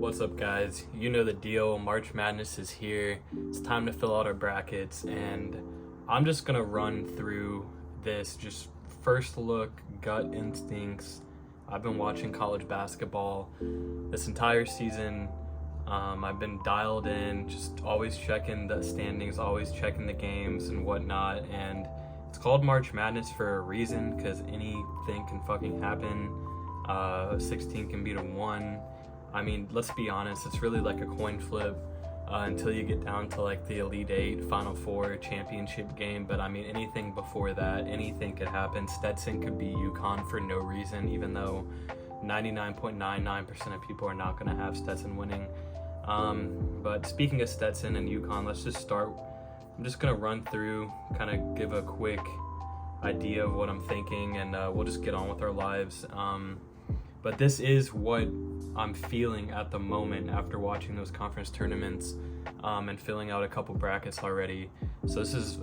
What's up, guys? You know the deal. March Madness is here. It's time to fill out our brackets, and I'm just gonna run through this just first look, gut instincts. I've been watching college basketball this entire season. I've been dialed in, just always checking the standings, always checking the games and whatnot. And it's called March Madness for a reason, because anything can fucking happen. 16 can beat a 1. I mean, let's be honest, it's really like a coin flip until you get down to like the Elite 8, Final 4, championship game. But I mean, anything before that, anything could happen. Stetson could be UConn for no reason, even though 99.99% of people are not going to have Stetson winning. But speaking of Stetson and UConn, let's just start. I'm just going to run through, kind of give a quick idea of what I'm thinking, and we'll just get on with our lives. But this is what I'm feeling at the moment after watching those conference tournaments and filling out a couple brackets already. So this is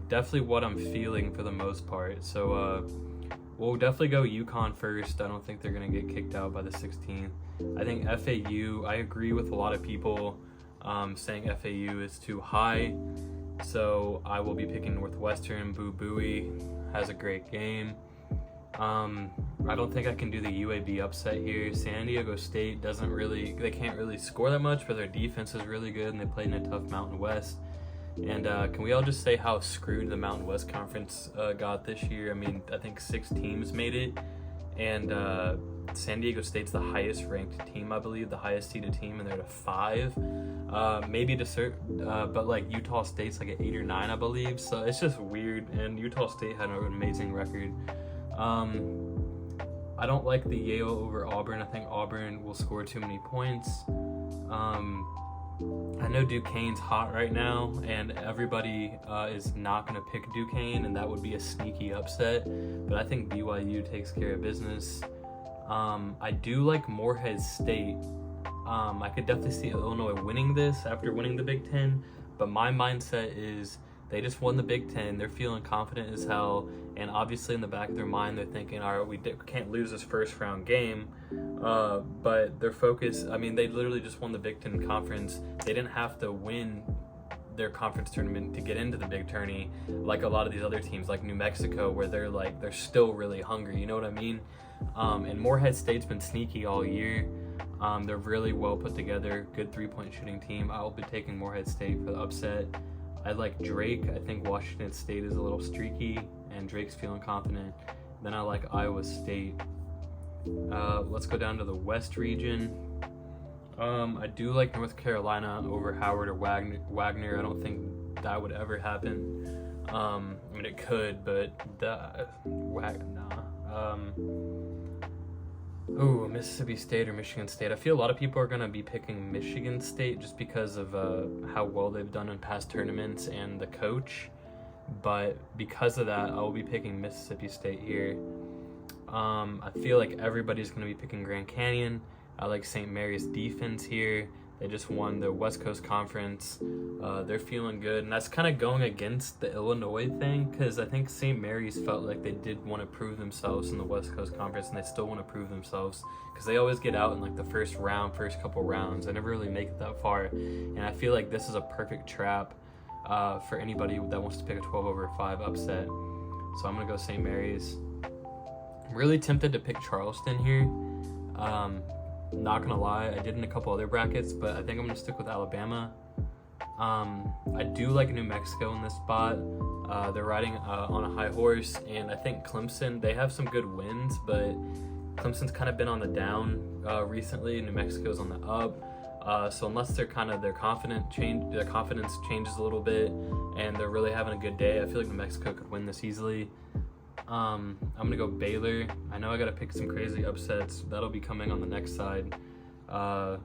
definitely what I'm feeling for the most part. So we'll definitely go UConn first. I don't think they're going to get kicked out by the 16th. I think FAU, I agree with a lot of people saying FAU is too high. So I will be picking Northwestern. Boo Buie has a great game. I don't think I can do the UAB upset here. San Diego State they can't really score that much, but their defense is really good, and they played in a tough Mountain West. And can we all just say how screwed the Mountain West Conference got this year? I mean, I think 6 teams made it, and San Diego State's the highest ranked team, I believe, the highest seeded team, and they're at 5. Maybe but like Utah State's like at 8 or 9, I believe. So it's just weird, and Utah State had an amazing record. I don't like the Yale over Auburn. I think Auburn will score too many points. I know Duquesne's hot right now, and everybody is not going to pick Duquesne, and that would be a sneaky upset. But I think BYU takes care of business. I do like Morehead State. I could definitely see Illinois winning this after winning the Big Ten, but my mindset is they just won the Big Ten. They're feeling confident as hell, and obviously in the back of their mind, they're thinking, all right, we can't lose this first round game. But their focus, I mean, they literally just won the Big Ten Conference. They didn't have to win their conference tournament to get into the Big Tourney like a lot of these other teams, like New Mexico, where they're still really hungry. You know what I mean? And Morehead State's been sneaky all year. They're really well put together, good 3-point shooting team. I'll be taking Morehead State for the upset. I like Drake. I think Washington State is a little streaky, and Drake's feeling confident. Then I like Iowa State. Let's go down to the West region. I do like North Carolina over Howard or Wagner. I don't think that would ever happen. I mean, it could, but Mississippi State or Michigan State. I feel a lot of people are going to be picking Michigan State just because of how well they've done in past tournaments and the coach. But because of that, I will be picking Mississippi State here. I feel like everybody's going to be picking Grand Canyon. I like St. Mary's defense here. They just won the West Coast Conference. They're feeling good. And that's kind of going against the Illinois thing, because I think St. Mary's felt like they did want to prove themselves in the West Coast Conference, and they still want to prove themselves because they always get out in like the first couple rounds. They never really make it that far. And I feel like this is a perfect trap for anybody that wants to pick a 12 over 5 upset. So I'm going to go St. Mary's. I'm really tempted to pick Charleston here. Not gonna lie, I did in a couple other brackets, but I think I'm gonna stick with Alabama. I do like New Mexico in this spot. They're riding on a high horse, and I think Clemson, they have some good wins, but Clemson's kind of been on the down recently. New Mexico's on the up. So unless their confidence changes a little bit and they're really having a good day, I feel like New Mexico could win this easily. I'm gonna go Baylor. I know I gotta pick some crazy upsets. That'll be coming on the next side. I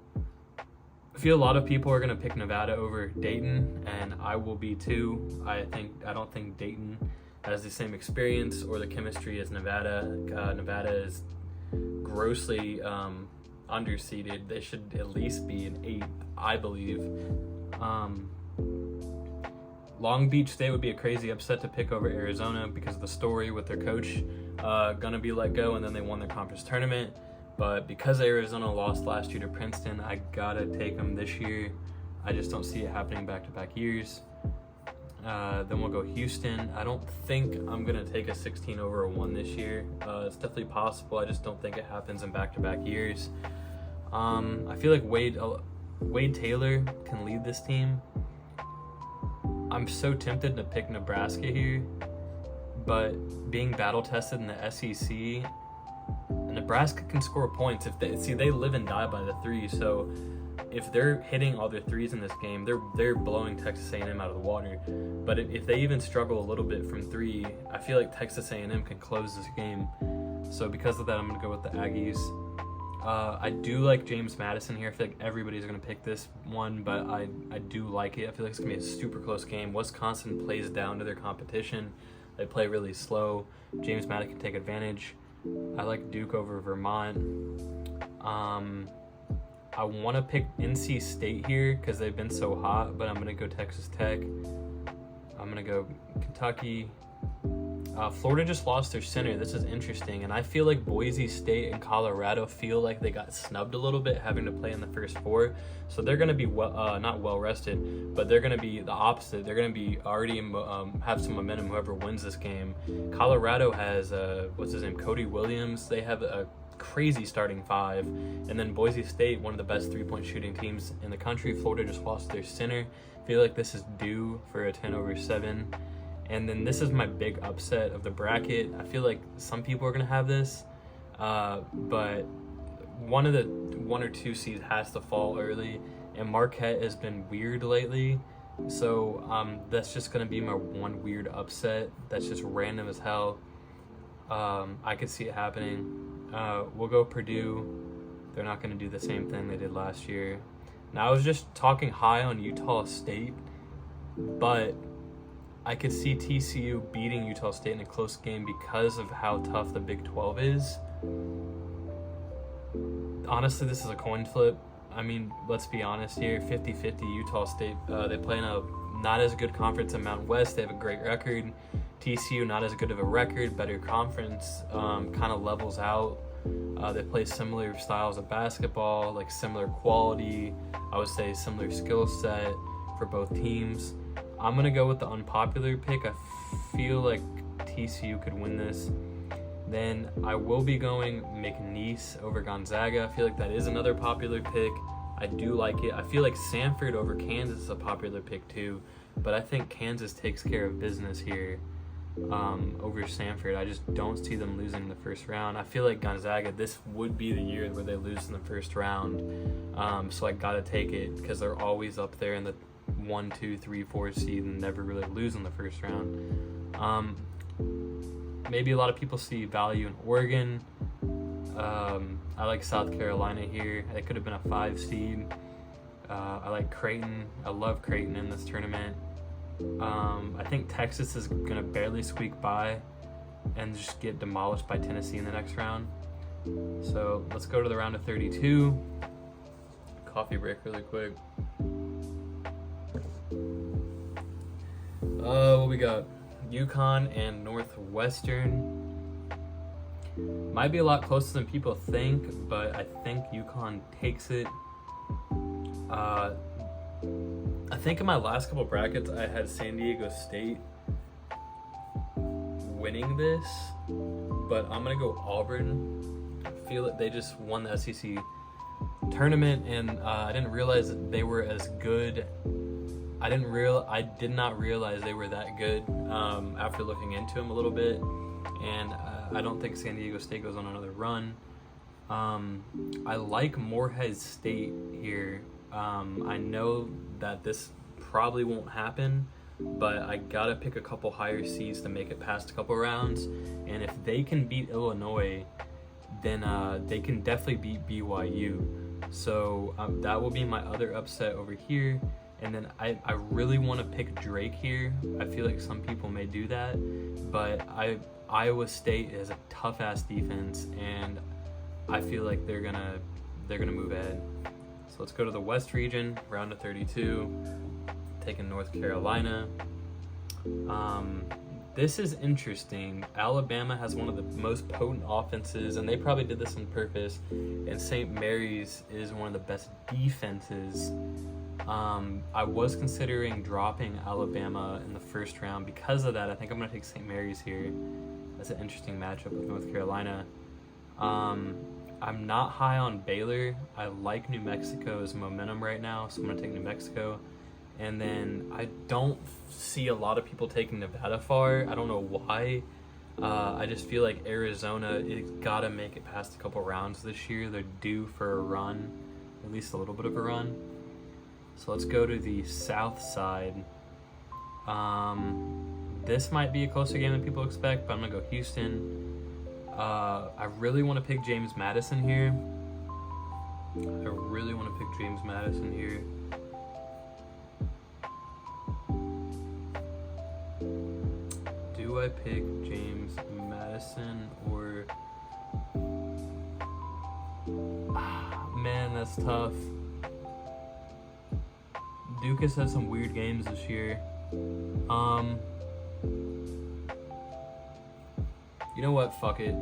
feel a lot of people are gonna pick Nevada over Dayton, and I will be too. I don't think Dayton has the same experience or the chemistry as Nevada. Nevada is grossly underseeded. They should at least be an 8, I believe. Long Beach State would be a crazy upset to pick over Arizona because of the story with their coach gonna be let go, and then they won their conference tournament. But because Arizona lost last year to Princeton, I gotta take them this year. I just don't see it happening back-to-back years. Then we'll go Houston. I don't think I'm gonna take a 16 over a 1 this year. It's definitely possible. I just don't think it happens in back-to-back years. I feel like Wade Taylor can lead this team. I'm so tempted to pick Nebraska here, but being battle tested in the SEC, Nebraska can score points if they live and die by the 3. So if they're hitting all their 3s in this game, they're blowing Texas A&M out of the water. But if they even struggle a little bit from 3, I feel like Texas A&M can close this game. So because of that, I'm going to go with the Aggies. I do like James Madison here. I feel like everybody's going to pick this one, but I do like it. I feel like it's going to be a super close game. Wisconsin plays down to their competition. They play really slow. James Madison can take advantage. I like Duke over Vermont. I want to pick NC State here because they've been so hot, but I'm going to go Texas Tech. I'm going to go Kentucky. Florida just lost their center. This is interesting, and I feel like Boise State and Colorado feel like they got snubbed a little bit having to play in the first 4. So they're going to be not well rested, but they're going to be the opposite. They're going to be already have some momentum whoever wins this game. Colorado has Cody Williams. They have a crazy starting 5, and then Boise State, one of the best 3-point shooting teams in the country. Florida just lost their center. I feel like this is due for a 10 over 7. And then this is my big upset of the bracket. I feel like some people are going to have this, but one of the 1 or 2 seeds has to fall early, and Marquette has been weird lately. So that's just going to be my one weird upset that's just random as hell. I could see it happening. We'll go Purdue. They're not going to do the same thing they did last year. Now, I was just talking high on Utah State, but I could see TCU beating Utah State in a close game because of how tough the Big 12 is. Honestly, this is a coin flip. I mean, let's be honest here, 50-50 Utah State. They play in a not as good conference in Mountain West. They have a great record. TCU, not as good of a record, better conference, kind of levels out. They play similar styles of basketball, like similar quality, I would say similar skill set for both teams. I'm going to go with the unpopular pick. I feel like TCU could win this. Then I will be going McNeese over Gonzaga. I feel like that is another popular pick. I do like it. I feel like Samford over Kansas is a popular pick too, but I think Kansas takes care of business here over Samford. I just don't see them losing in the first round. I feel like Gonzaga, this would be the year where they lose in the first round. So I got to take it because they're always up there in the 1, 2, 3, 4 seed and never really lose in the first round. Maybe a lot of people see value in Oregon. I like South Carolina here. It could have been a 5 seed. I like Creighton. I love Creighton in this tournament. I think Texas is going to barely squeak by and just get demolished by Tennessee in the next round. So let's go to the round of 32. Coffee break really quick. What we got? UConn and Northwestern. Might be a lot closer than people think, but I think UConn takes it. I think in my last couple brackets, I had San Diego State winning this, but I'm going to go Auburn. I feel like they just won the SEC tournament, and I didn't realize that they were as good. I did not realize they were that good after looking into them a little bit, and I don't think San Diego State goes on another run. I like Morehead State here. I know that this probably won't happen, but I gotta pick a couple higher seeds to make it past a couple rounds, and if they can beat Illinois, then they can definitely beat BYU. So that will be my other upset over here. And then I really want to pick Drake here. I feel like some people may do that, but Iowa State is a tough ass defense, and I feel like they're gonna move ahead. So let's go to the West region, round of 32. Taking North Carolina. This is interesting. Alabama has one of the most potent offenses, and they probably did this on purpose. And St. Mary's is one of the best defenses. I was considering dropping Alabama in the first round. Because of that, I think I'm going to take St. Mary's here. That's an interesting matchup with North Carolina. I'm not high on Baylor. I like New Mexico's momentum right now, so I'm going to take New Mexico. And then I don't see a lot of people taking Nevada far. I don't know why. I just feel like Arizona is gotta make it past a couple rounds this year. They're due for a run, at least a little bit of a run. So let's go to the south side. This might be a closer game than people expect, but I'm gonna go Houston. I really want to pick James Madison here. Do I pick James Madison or... man, that's tough. Duke has had some weird games this year. You know what? Fuck it.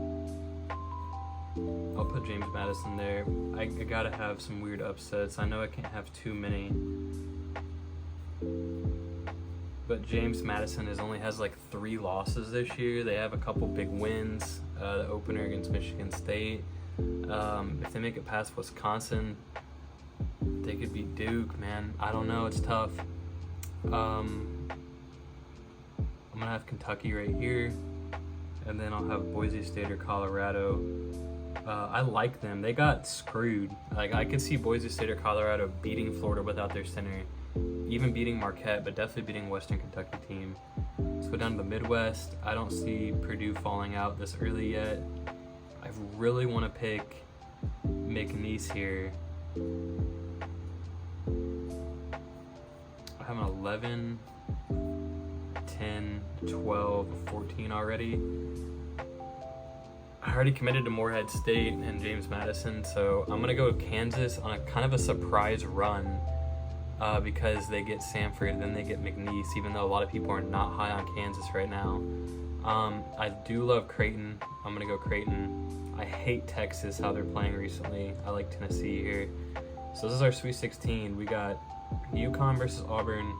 I'll put James Madison there. I gotta have some weird upsets. I know I can't have too many. But James Madison only has like 3 losses this year. They have a couple big wins. The opener against Michigan State. If they make it past Wisconsin, they could beat Duke, man. I don't know. It's tough. I'm gonna have Kentucky right here, and then I'll have Boise State or Colorado. I like them. They got screwed. Like, I could see Boise State or Colorado beating Florida without their center, even beating Marquette, but definitely beating Western Kentucky team. Let's go down to the Midwest. I don't see Purdue falling out this early yet. I really want to pick McNeese here. I have an 11, 10, 12, 14 already. I already committed to Morehead State and James Madison, so I'm going to go with Kansas on a kind of a surprise run because they get Samford, then they get McNeese, even though a lot of people are not high on Kansas right now. I do love Creighton. I'm going to go Creighton. I hate Texas, how they're playing recently. I like Tennessee here. So this is our Sweet 16. We got UConn versus Auburn,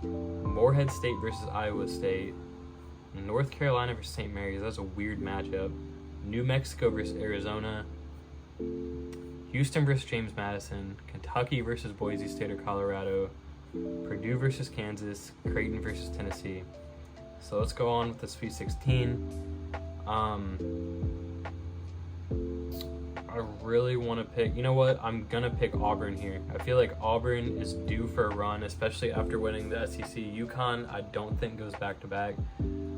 Morehead State versus Iowa State, North Carolina versus St. Mary's. That's a weird matchup. New Mexico versus Arizona, Houston versus James Madison, Kentucky versus Boise State or Colorado, Purdue versus Kansas, Creighton versus Tennessee. So let's go on with the Sweet 16. I really want to pick, you know what, I'm going to pick Auburn here. I feel like Auburn is due for a run, especially after winning the SEC. UConn, I don't think goes back-to-back.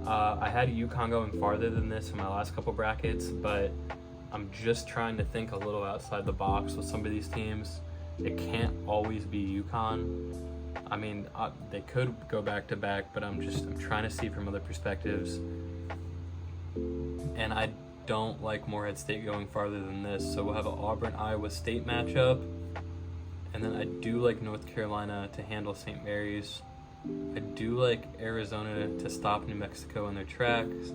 I had UConn going farther than this in my last couple brackets, but I'm just trying to think a little outside the box with some of these teams. It can't always be UConn. I mean, they could go back-to-back, but I'm trying to see from other perspectives. And I don't like Morehead State going farther than this, so we'll have an Auburn-Iowa State matchup. And then I do like North Carolina to handle St. Mary's. I do like Arizona to stop New Mexico in their tracks.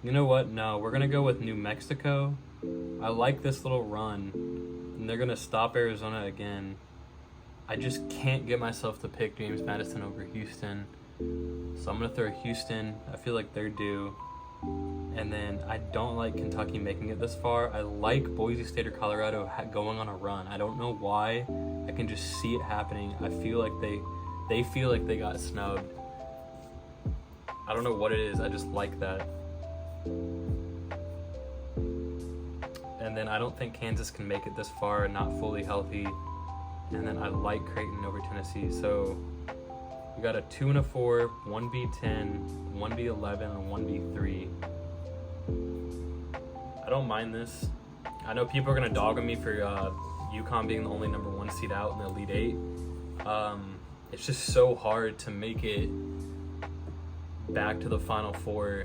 You know what? No, we're going to go with New Mexico. I like this little run, and they're going to stop Arizona again. I just can't get myself to pick James Madison over Houston. So I'm going to throw Houston. I feel like they're due. And then I don't like Kentucky making it this far. I like Boise State or Colorado going on a run. I don't know why. I can just see it happening. I feel like they feel like they got snubbed. I don't know what it is. I just like that. And then I don't think Kansas can make it this far, not fully healthy. And then I like Creighton over Tennessee. So we got a 2 and a 4, 1B10, 1B11, and 1B3. I don't mind this. I know people are going to dog on me for UConn being the only number 1 seed out in the Elite 8. It's just so hard to make it back to the Final Four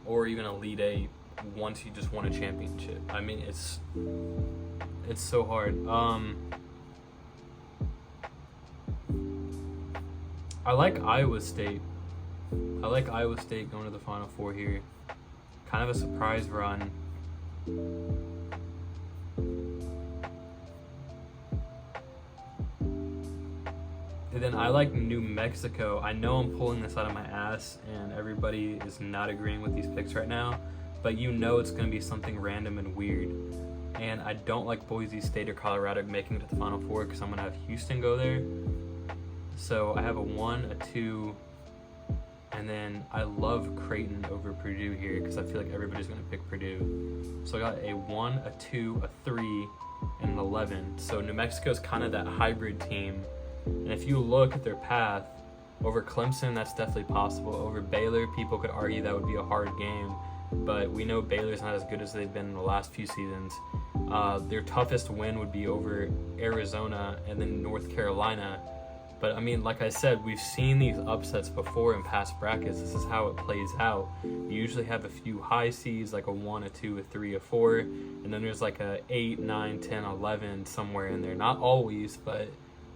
or even Elite 8. once you just won a championship. I mean, it's so hard. I like Iowa State. I like Iowa State going to the Final Four here. Kind of a surprise run. And then I like New Mexico. I know I'm pulling this out of my ass and everybody is not agreeing with these picks right now, but you know it's going to be something random and weird. And I don't like Boise State or Colorado making it to the Final Four because I'm going to have Houston go there. So I have a 1, a 2, and then I love Creighton over Purdue here because I feel like everybody's going to pick Purdue. So I got a 1, a 2, a 3, and an 11. So New Mexico is kind of that hybrid team. And if you look at their path, over Clemson, that's definitely possible. Over Baylor, people could argue that would be a hard game, but we know Baylor's not as good as they've been in the last few seasons. Their toughest win would be over Arizona and then North Carolina. But I mean, like I said, we've seen these upsets before in past brackets. This is how it plays out. You usually have a few high seeds, like a 1, a 2, a 3, a 4, and then there's like a 8, 9, 10, 11 somewhere in there. Not always, but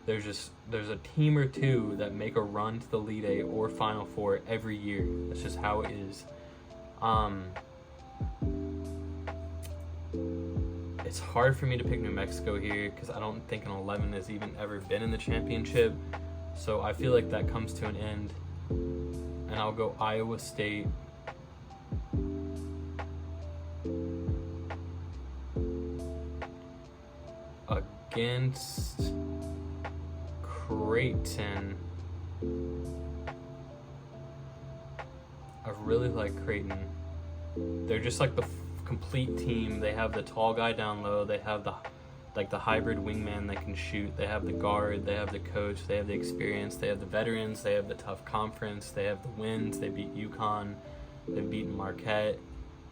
there's a team or two that make a run to the Elite Eight or Final Four every year. That's just how it is. It's hard for me to pick New Mexico here because I don't think an 11 has even ever been in the championship. So I feel like that comes to an end. And I'll go Iowa State. Against Creighton. I really like Creighton. They're just like the complete team. They have the tall guy down low. They have the hybrid wingman that can shoot. They have the guard. They have the coach. They have the experience. They have the veterans. They have the tough conference. They have the wins. They beat UConn. They've beaten Marquette.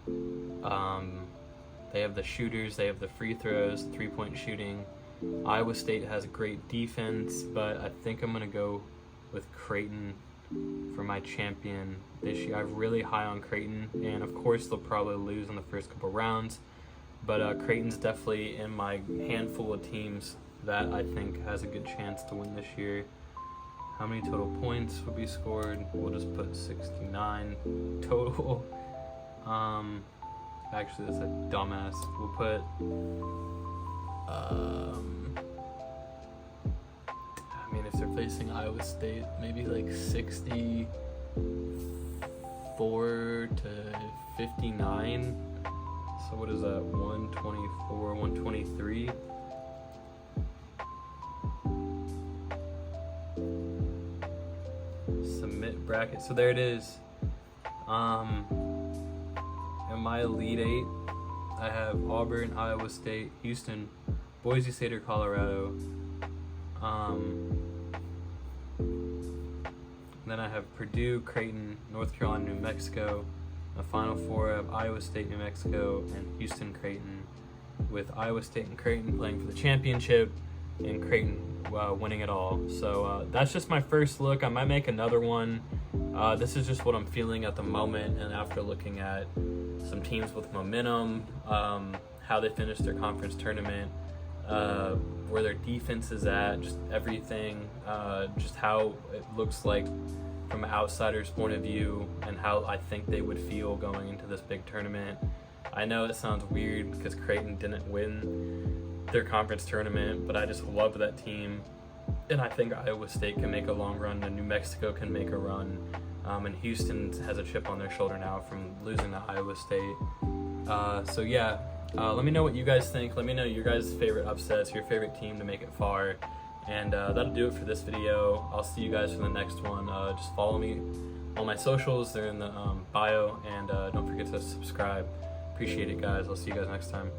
They have the shooters. They have the free throws, 3-point shooting. Iowa State has a great defense, but I think I'm going to go with Creighton for my champion this year. I'm really high on Creighton, and of course they'll probably lose in the first couple rounds, but Creighton's definitely in my handful of teams that I think has a good chance to win this year. How many total points will be scored? We'll just put 69 total. Actually, that's a dumbass. We'll put I mean, if they're facing Iowa State, maybe like 64 to 59. So what is that? 124, 123. Submit bracket. So there it is. In my Elite Eight, I have Auburn, Iowa State, Houston, Boise State or Colorado. Then I have Purdue, Creighton, North Carolina, New Mexico. The Final Four of Iowa State, New Mexico, and Houston, Creighton, with Iowa State and Creighton playing for the championship and Creighton winning it all. So that's just my first look. I might make another one. This is just what I'm feeling at the moment, and after looking at some teams with momentum, how they finished their conference tournament, where their defense is at, just everything, just how it looks like from an outsider's point of view, and how I think they would feel going into this big tournament. I know it sounds weird because Creighton didn't win their conference tournament, but I just love that team, and I think Iowa State can make a long run, and New Mexico can make a run, and Houston has a chip on their shoulder now from losing to Iowa State. So yeah, let me know what you guys think. Let me know your guys' favorite upsets, your favorite team to make it far. And that'll do it for this video. I'll see you guys for the next one. Just follow me on my socials. They're in the bio. And don't forget to subscribe. Appreciate it, guys. I'll see you guys next time.